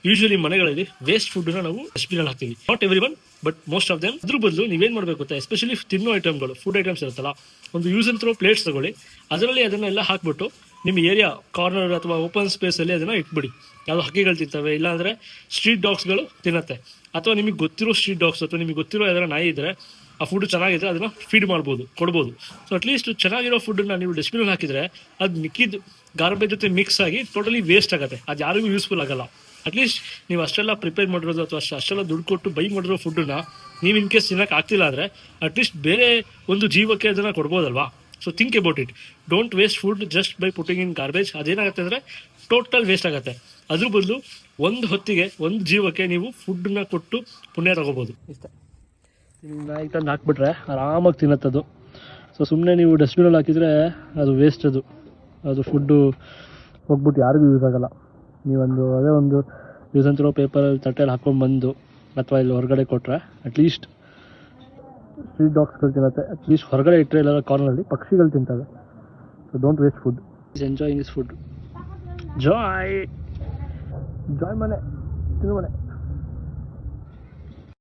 Usually ಮನೆಗಳಲ್ಲಿ waste ಫುಡ್ನ ನಾವು ಡಸ್ಟ್ಬಿನ್ ಹಾಕ್ತೀವಿ. Not every one, but most of them. ಅದ್ರ ಬದಲು ನೀವೇನ್ ಮಾಡಬೇಕು ಗೊತ್ತಾ, ಎಸ್ಪೆಷಲಿ ತಿನ್ನೋ ಐಟಮ್ಗಳು, ಫುಡ್ ಐಟಮ್ಸ್ ಇರುತ್ತಲ್ಲ, ಒಂದು ಯೂಸ್ ಅಂಡ್ ಥ್ರೋ ಪ್ಲೇಟ್ಸ್ ತಗೊಳ್ಳಿ, ಅದರಲ್ಲಿ ಅದನ್ನೆಲ್ಲ ಹಾಕ್ಬಿಟ್ಟು ನಿಮ್ಮ ಏರಿಯಾ ಕಾರ್ನರ್ ಅಥವಾ ಓಪನ್ ಸ್ಪೇಸಲ್ಲಿ ಅದನ್ನು ಇಟ್ಬಿಡಿ. ಯಾವುದು ಹಕ್ಕಿಗಳು ತಿಂತವೆ, ಇಲ್ಲಾಂದರೆ ಸ್ಟ್ರೀಟ್ ಡಾಗ್ಸ್ಗಳು ತಿನ್ನತ್ತೆ, ಅಥವಾ ನಿಮಗೆ ಗೊತ್ತಿರೋ ಸ್ಟ್ರೀಟ್ ಡಾಗ್ಸ್ ಅಥವಾ ನಿಮಗೆ ಗೊತ್ತಿರೋ ಯಾವ್ದಾರ ನಾಯಿ ಇದ್ದರೆ ಆ ಫುಡ್ ಚೆನ್ನಾಗಿದ್ರೆ ಅದನ್ನು ಫೀಡ್ ಮಾಡ್ಬೋದು, ಕೊಡ್ಬೋದು. ಸೊ ಅಟ್ಲೀಸ್ಟ್ ಚೆನ್ನಾಗಿರೋ ಫುಡ್ಡನ್ನು ನೀವು ಡಸ್ಟ್ಬಿನಲ್ಲಿ ಹಾಕಿದರೆ ಅದು ಮಿಕ್ಕಿದ್ದು ಗಾರ್ಬೇಜ್ ಜೊತೆ ಮಿಕ್ಸ್ ಆಗಿ ಟೋಟಲಿ ವೇಸ್ಟ್ ಆಗುತ್ತೆ, ಅದು ಯಾರಿಗೂ ಯೂಸ್ಫುಲ್ ಆಗಲ್ಲ. ಅಟ್ಲೀಸ್ಟ್ ನೀವು ಅಷ್ಟೆಲ್ಲ ಪ್ರಿಪೇರ್ ಮಾಡಿರೋದು ಅಥವಾ ಅಷ್ಟೆಲ್ಲ ದುಡ್ಡು ಕೊಟ್ಟು ಬೈ ಮಾಡಿರೋ ಫುಡ್ಡನ್ನ ನೀವು ಇನ್ ಕೇಸ್ ತಿನ್ನೋಕೆ ಆಗ್ತಿಲ್ಲ ಅಂದರೆ ಅಟ್ಲೀಸ್ಟ್ ಬೇರೆ ಒಂದು ಜೀವಕ್ಕೆ ಅದನ್ನು ಕೊಡ್ಬೋದಲ್ವಾ. So think about it. Don't waste food just by putting in garbage. ಅದೇನಾಗುತ್ತೆ ಅಂದರೆ ಟೋಟಲ್ ವೇಸ್ಟ್ ಆಗುತ್ತೆ. ಅದ್ರ ಬದಲು ಒಂದು ಹೊತ್ತಿಗೆ ಒಂದು ಜೀವಕ್ಕೆ ನೀವು ಫುಡ್ಡನ್ನ ಕೊಟ್ಟು ಪುಣ್ಯ ತಗೋಬೋದು. ಇಷ್ಟ ನಾಯಿ ತಂದು ಹಾಕ್ಬಿಟ್ರೆ ಆರಾಮಾಗಿ ತಿನ್ನತ್ತದು. ಸೊ ಸುಮ್ಮನೆ ನೀವು ಡಸ್ಟ್ಬಿನಲ್ಲಿ ಹಾಕಿದರೆ ಅದು ವೇಸ್ಟ್, ಅದು ಫುಡ್ಡು ಹೋಗ್ಬಿಟ್ಟು ಯಾರಿಗೂ ಯೂಸ್ ಆಗೋಲ್ಲ. ನೀವೊಂದು ಅದೇ ಒಂದು ಯೂಸ್ ಅಂತಿರೋ ಪೇಪರಲ್ಲಿ ತಟ್ಟೆಯಲ್ಲಿ ಹಾಕ್ಕೊಂಡು ಬಂದು ಅಥವಾ ಇಲ್ಲಿ ಹೊರಗಡೆ ಕೊಟ್ಟರೆ ಅಟ್ಲೀಸ್ಟ್ ಸ್ಟ್ರೀಟ್ ಡಾಗ್ಸ್ಗಳು ತಿನ್ನತ್ತೆ. ಅಟ್ಲೀಸ್ಟ್ ಹೊರಗಡೆ ಇಟ್ಟರೆ ಇಲ್ಲ ಕಾರ್ನರಲ್ಲಿ ಪಕ್ಷಿಗಳು ತಿಂತವೆ. So don't waste food, is enjoying this food. Joy ಮನೆ ತಿನ್ನು ಮನೆ.